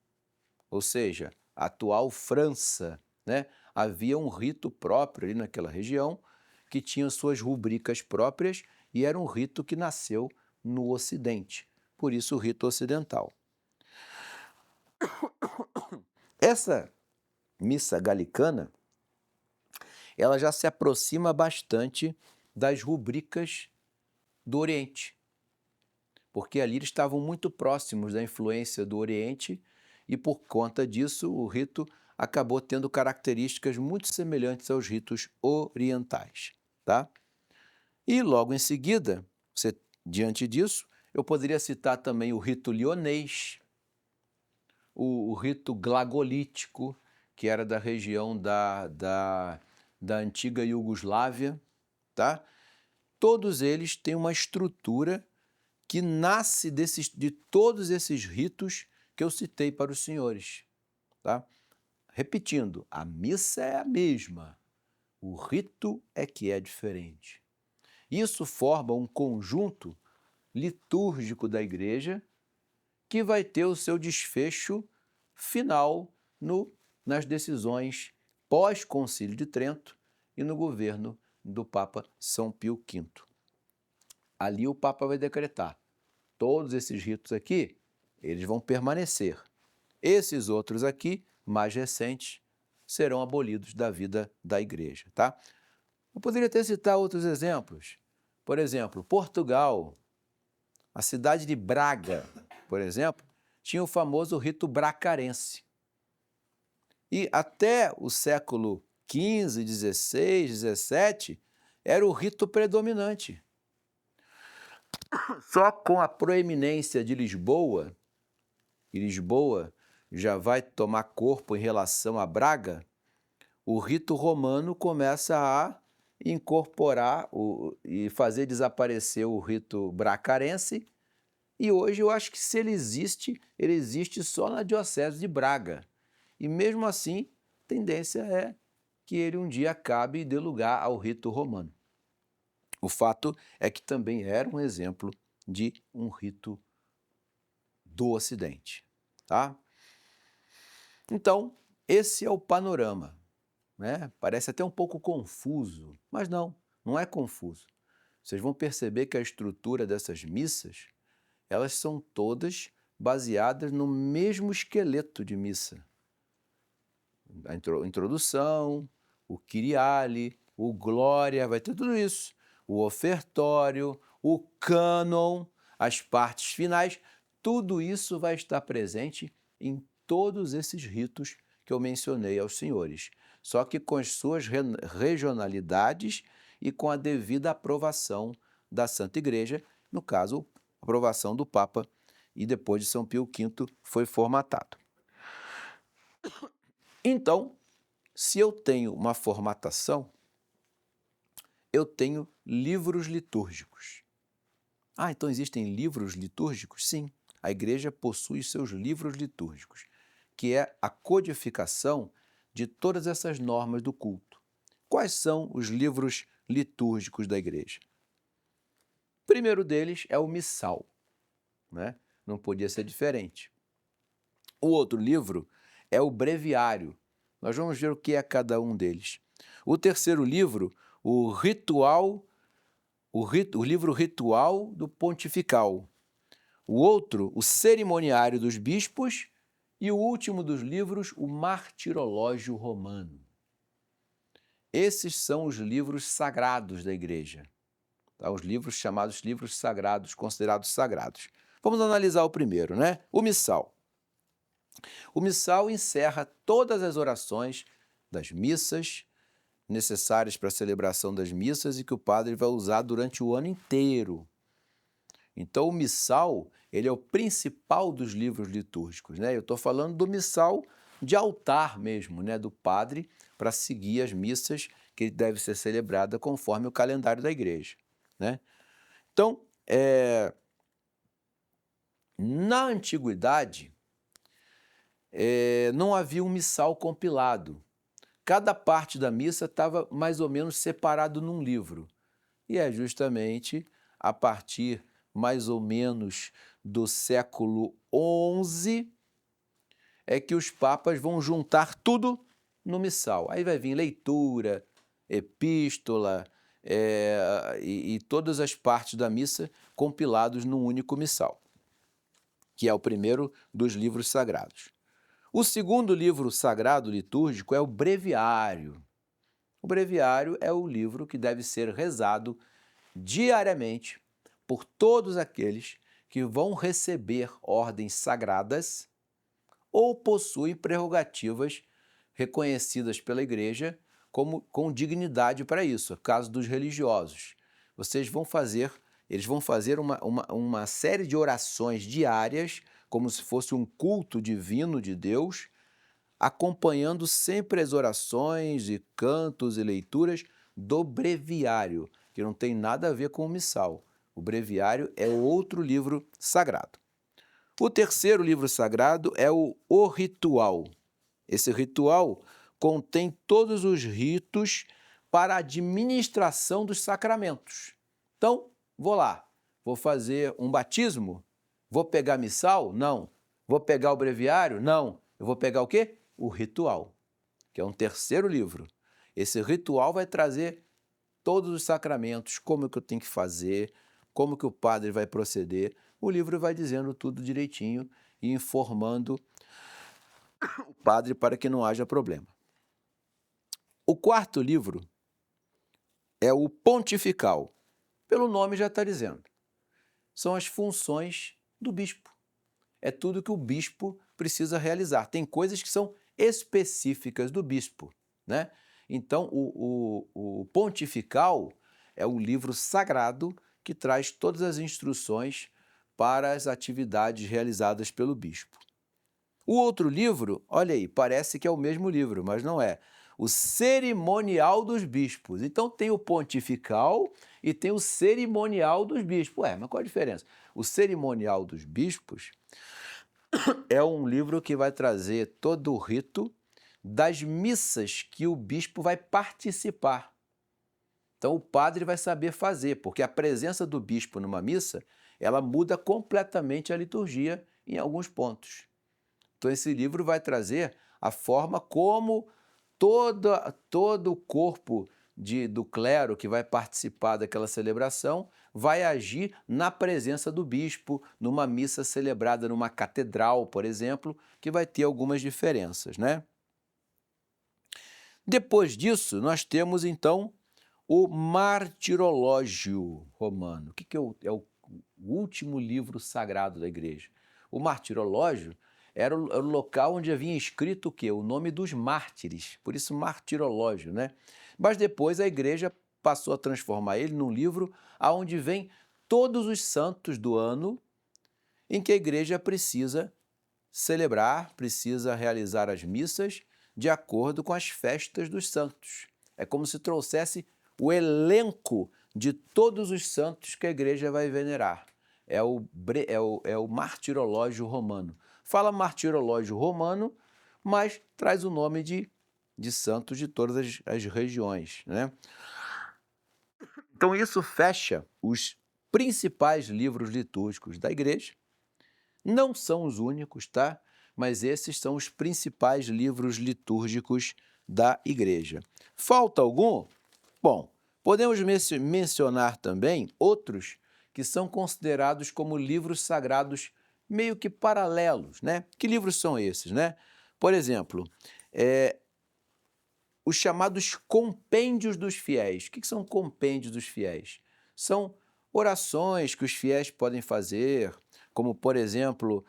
ou seja, a atual França, né? Havia um rito próprio ali naquela região que tinha suas rubricas próprias e era um rito que nasceu no Ocidente, por isso o rito ocidental. Essa missa galicana, ela já se aproxima bastante das rubricas do Oriente, porque ali eles estavam muito próximos da influência do Oriente e, por conta disso, o rito acabou tendo características muito semelhantes aos ritos orientais, tá? E logo em seguida, diante disso, eu poderia citar também o rito lionês, o rito glagolítico, que era da região da antiga Iugoslávia, tá? Todos eles têm uma estrutura que nasce de todos esses ritos que eu citei para os senhores, tá? Repetindo, a missa é a mesma, o rito é que é diferente. Isso forma um conjunto litúrgico da igreja que vai ter o seu desfecho final nas decisões pós-Concílio de Trento, e no governo do Papa São Pio V. Ali o Papa vai decretar: todos esses ritos aqui, eles vão permanecer. Esses outros aqui, mais recentes, serão abolidos da vida da Igreja, tá? Eu poderia até citar outros exemplos. Por exemplo, Portugal, a cidade de Braga, por exemplo, tinha o famoso rito bracarense. E até o século XV, XVI, XVII, era o rito predominante. Só com a proeminência de Lisboa, e Lisboa já vai tomar corpo em relação a Braga, o rito romano começa a incorporar e fazer desaparecer o rito bracarense, e hoje eu acho que se ele existe só na diocese de Braga. E mesmo assim, a tendência é que ele um dia acabe e dê lugar ao rito romano. O fato é que também era um exemplo de um rito do Ocidente, tá? Então, esse é o panorama, né? Parece até um pouco confuso, mas não é confuso. Vocês vão perceber que a estrutura dessas missas, elas são todas baseadas no mesmo esqueleto de missa. A introdução, o Kyriale, o Glória, vai ter tudo isso. O ofertório, o cânon, as partes finais, tudo isso vai estar presente em todos esses ritos que eu mencionei aos senhores, só que com as suas regionalidades e com a devida aprovação da Santa Igreja, no caso, aprovação do Papa, e depois de São Pio V foi formatado. Então, se eu tenho uma formatação, eu tenho livros litúrgicos. Então existem livros litúrgicos? Sim, a Igreja possui seus livros litúrgicos, que é a codificação de todas essas normas do culto. Quais são os livros litúrgicos da Igreja? O primeiro deles é o Missal, né? Não podia ser diferente. O outro livro é o Breviário. Nós vamos ver o que é cada um deles. O terceiro livro, o livro ritual do pontifical. O outro, o cerimoniário dos bispos. E o último dos livros, o martirológio romano. Esses são os livros sagrados da Igreja. Tá? Os livros chamados livros sagrados, considerados sagrados. Vamos analisar o primeiro, né? O Missal. O Missal encerra todas as orações das missas, necessárias para a celebração das missas e que o padre vai usar durante o ano inteiro. Então, o Missal, ele é o principal dos livros litúrgicos, né? Eu estou falando do Missal de altar mesmo, né? Do padre, para seguir as missas que deve ser celebrada conforme o calendário da Igreja, né? Então, na Antiguidade, não havia um missal compilado. Cada parte da missa estava mais ou menos separado num livro. E é justamente a partir mais ou menos do século XI é que os papas vão juntar tudo no missal. Aí vai vir leitura, epístola e todas as partes da missa compilados num único missal, que é o primeiro dos livros sagrados. O segundo livro sagrado litúrgico é o Breviário. O Breviário é o livro que deve ser rezado diariamente por todos aqueles que vão receber ordens sagradas ou possuem prerrogativas reconhecidas pela Igreja com dignidade para isso, caso dos religiosos. Eles vão fazer uma série de orações diárias, como se fosse um culto divino de Deus, acompanhando sempre as orações e cantos e leituras do Breviário, que não tem nada a ver com o Missal. O Breviário é outro livro sagrado. O terceiro livro sagrado é o Ritual. Esse ritual contém todos os ritos para a administração dos sacramentos. Então, vou fazer um batismo? Vou pegar missal? Não. Vou pegar o breviário? Não. Eu vou pegar o quê? O Ritual, que é um terceiro livro. Esse ritual vai trazer todos os sacramentos, como que eu tenho que fazer, como que o padre vai proceder. O livro vai dizendo tudo direitinho e informando o padre para que não haja problema. O quarto livro é o pontifical. Pelo nome já está dizendo. São as funções do bispo. É tudo que o bispo precisa realizar. Tem coisas que são específicas do bispo, né? Então, o pontifical é um livro sagrado que traz todas as instruções para as atividades realizadas pelo bispo. O outro livro, olha aí, parece que é o mesmo livro, mas não é. O Cerimonial dos Bispos. Então tem o pontifical e tem o cerimonial dos bispos. Ué, mas qual a diferença? O Cerimonial dos Bispos é um livro que vai trazer todo o rito das missas que o bispo vai participar. Então o padre vai saber fazer, porque a presença do bispo numa missa, ela muda completamente a liturgia em alguns pontos. Então esse livro vai trazer a forma como todo o corpo do clero que vai participar daquela celebração vai agir na presença do bispo, numa missa celebrada numa catedral, por exemplo, que vai ter algumas diferenças, né? Depois disso, nós temos então o Martirológio Romano. O que é o último livro sagrado da igreja? O Martirológio era o local onde havia escrito o quê? O nome dos mártires, por isso Martirológio, né? Mas depois a igreja passou a transformar ele num livro onde vem todos os santos do ano em que a igreja precisa celebrar, precisa realizar as missas de acordo com as festas dos santos. É como se trouxesse o elenco de todos os santos que a igreja vai venerar. É o Martirológio Romano. Fala Martirológio Romano, mas traz o nome de santos de todas as regiões, né? Então isso fecha os principais livros litúrgicos da igreja. Não são os únicos, tá? Mas esses são os principais livros litúrgicos da igreja. Falta algum? Bom, podemos mencionar também outros que são considerados como livros sagrados meio que paralelos, né? Que livros são esses, né? Por exemplo, os chamados compêndios dos fiéis. O que são compêndios dos fiéis? São orações que os fiéis podem fazer, como, por exemplo,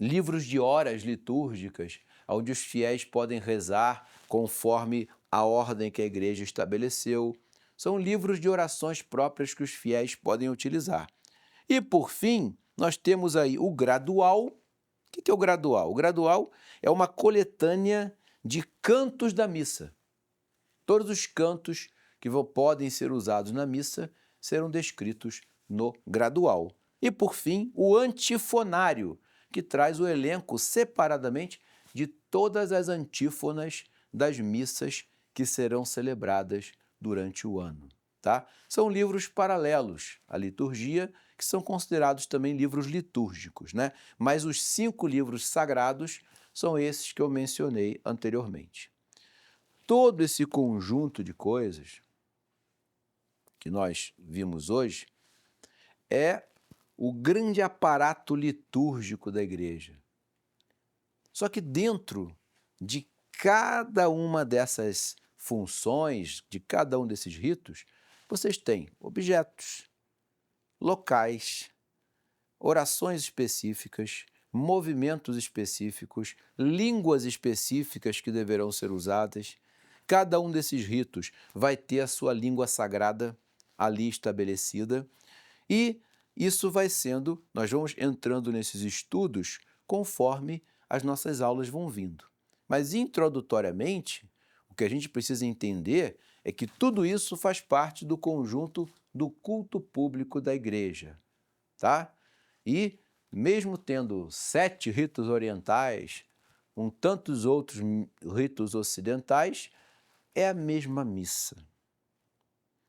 livros de horas litúrgicas, onde os fiéis podem rezar conforme a ordem que a igreja estabeleceu. São livros de orações próprias que os fiéis podem utilizar. E, por fim, nós temos aí o gradual. O que é o gradual? O gradual é uma coletânea de cantos da missa. Todos os cantos que podem ser usados na missa serão descritos no gradual. E, por fim, o antifonário, que traz o elenco separadamente de todas as antífonas das missas que serão celebradas durante o ano. Tá? São livros paralelos à liturgia, que são considerados também livros litúrgicos, né? Mas os 5 livros sagrados são esses que eu mencionei anteriormente. Todo esse conjunto de coisas que nós vimos hoje é o grande aparato litúrgico da igreja. Só que dentro de cada uma dessas funções, de cada um desses ritos, vocês têm objetos, locais, orações específicas, movimentos específicos, línguas específicas que deverão ser usadas. Cada um desses ritos vai ter a sua língua sagrada ali estabelecida e isso vai sendo, nós vamos entrando nesses estudos conforme as nossas aulas vão vindo. Mas introdutoriamente, o que a gente precisa entender é que tudo isso faz parte do conjunto do culto público da igreja, tá? E mesmo tendo 7 ritos orientais, com tantos outros ritos ocidentais, é a mesma missa.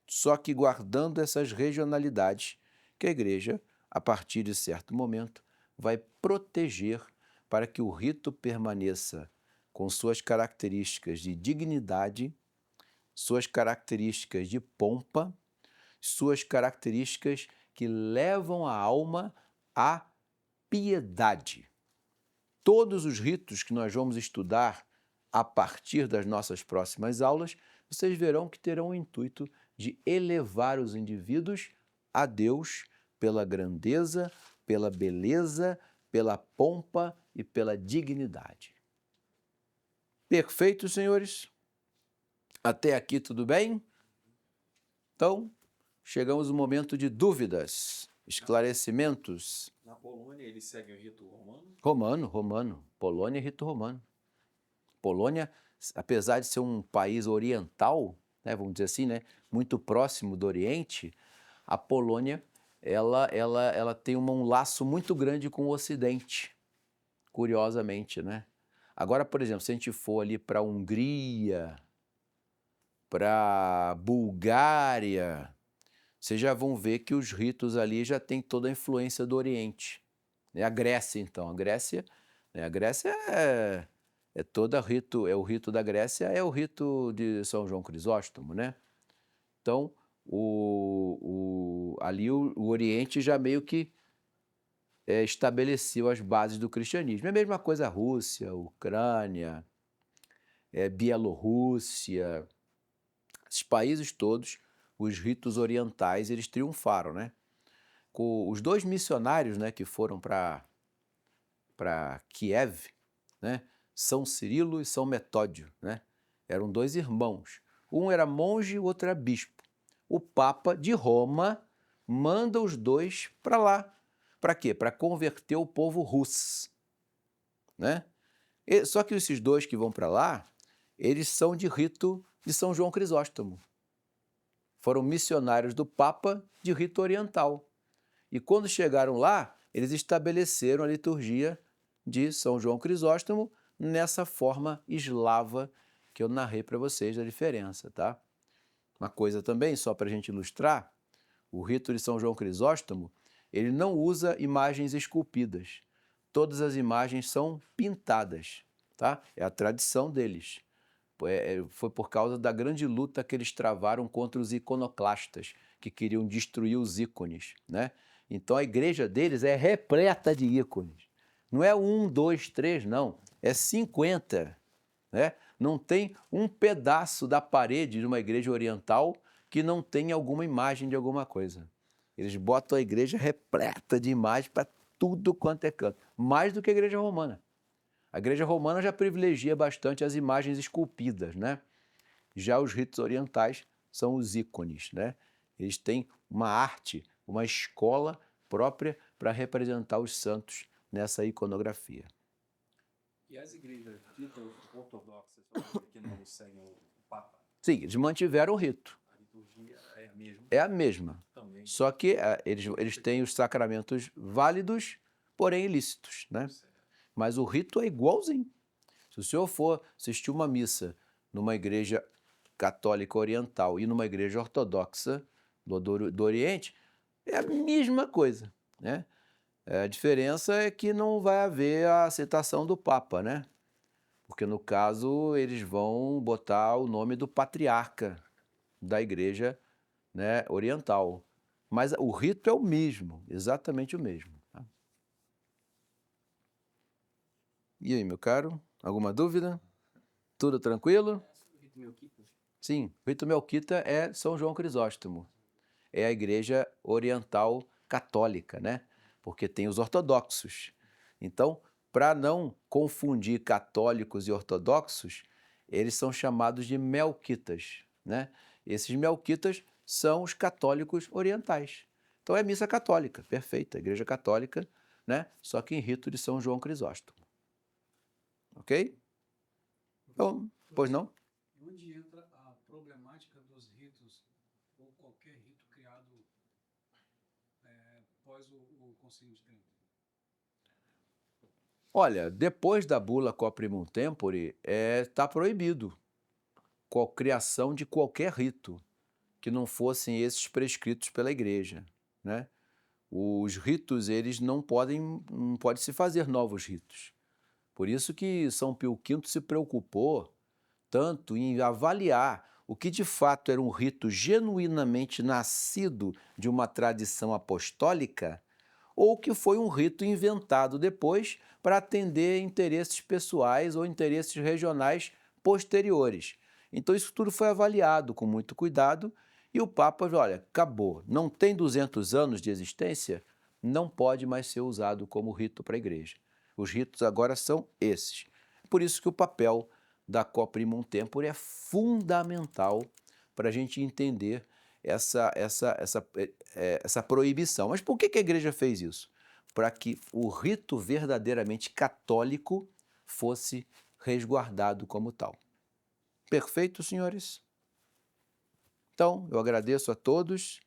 Só que guardando essas regionalidades que a igreja, a partir de certo momento, vai proteger para que o rito permaneça com suas características de dignidade, suas características de pompa, suas características que levam a alma à piedade. Todos os ritos que nós vamos estudar a partir das nossas próximas aulas, vocês verão que terão o intuito de elevar os indivíduos a Deus pela grandeza, pela beleza, pela pompa e pela dignidade. Perfeito, senhores? Até aqui tudo bem? Então, chegamos no momento de dúvidas, esclarecimentos. Na Polônia, eles seguem o rito romano? Romano. Polônia é rito romano. Polônia, apesar de ser um país oriental, né, vamos dizer assim, né, muito próximo do Oriente, a Polônia ela tem um laço muito grande com o Ocidente, curiosamente, né? Agora, por exemplo, se a gente for ali para a Hungria, para a Bulgária, vocês já vão ver que os ritos ali já têm toda a influência do Oriente. A Grécia, então, a Grécia é todo rito, o rito da Grécia é o rito de São João Crisóstomo, né? Então, ali o Oriente já meio que estabeleceu as bases do cristianismo. É a mesma coisa a Rússia, Ucrânia, Bielorrússia, esses países todos, os ritos orientais, eles triunfaram, né? Os dois missionários, né, que foram para Kiev, né, São Cirilo e São Metódio, né? Eram dois irmãos. Um era monge e o outro era bispo. O Papa de Roma manda os dois para lá. Para quê? Para converter o povo russo, né? Só que esses dois que vão para lá, eles são de rito de São João Crisóstomo. Foram missionários do Papa de rito oriental. E quando chegaram lá, eles estabeleceram a liturgia de São João Crisóstomo nessa forma eslava que eu narrei para vocês a diferença, tá? Uma coisa também, só para a gente ilustrar, o rito de São João Crisóstomo, ele não usa imagens esculpidas. Todas as imagens são pintadas, tá? É a tradição deles. Foi por causa da grande luta que eles travaram contra os iconoclastas, que queriam destruir os ícones, né? Então a igreja deles é repleta de ícones. Não é 1, 2, 3, não. É 50, né? Não tem um pedaço da parede de uma igreja oriental que não tenha alguma imagem de alguma coisa. Eles botam a igreja repleta de imagens para tudo quanto é canto. Mais do que a igreja romana. A igreja romana já privilegia bastante as imagens esculpidas, né? Já os ritos orientais são os ícones, né? Eles têm uma arte, uma escola própria para representar os santos nessa iconografia. E as igrejas ditas ortodoxas, que não seguem o Papa? Sim, eles mantiveram o rito. A liturgia é a mesma? É a mesma. Também. Só que eles têm os sacramentos válidos, porém ilícitos, né? Certo. Mas o rito é igualzinho. Se o senhor for assistir uma missa numa igreja católica oriental e numa igreja ortodoxa do Oriente, é a mesma coisa, né? A diferença é que não vai haver a citação do Papa, né? Porque, no caso, eles vão botar o nome do patriarca da igreja, né, oriental. Mas o rito é o mesmo, exatamente o mesmo. Tá? E aí, meu caro? Alguma dúvida? Tudo tranquilo? O rito melquita? Sim, o rito melquita é São João Crisóstomo. É a igreja oriental católica, né? Porque tem os ortodoxos. Então, para não confundir católicos e ortodoxos, eles são chamados de melquitas, né? Esses melquitas são os católicos orientais. Então é missa católica, perfeita, igreja católica, né? Só que em rito de São João Crisóstomo. Ok? Então, pois não? Onde entra a problemática dos ritos, ou qualquer rito criado após o Concílio de Trento? Olha, depois da bula Quo Primum Tempore, está proibido a criação de qualquer rito que não fossem esses prescritos pela igreja, né? Os ritos, eles não pode se fazer novos ritos. Por isso que São Pio V se preocupou tanto em avaliar o que de fato era um rito genuinamente nascido de uma tradição apostólica ou que foi um rito inventado depois para atender interesses pessoais ou interesses regionais posteriores. Então isso tudo foi avaliado com muito cuidado e o Papa falou, olha, acabou, não tem 200 anos de existência, não pode mais ser usado como rito para a igreja. Os ritos agora são esses. Por isso que o papel da Coprimum Tempore é fundamental para a gente entender essa proibição. Mas por que a igreja fez isso? Para que o rito verdadeiramente católico fosse resguardado como tal. Perfeito, senhores? Então, eu agradeço a todos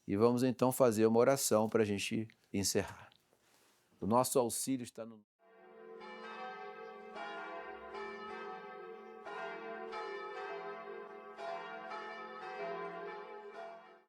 e vamos então fazer uma oração para a gente encerrar. O nosso auxílio está no...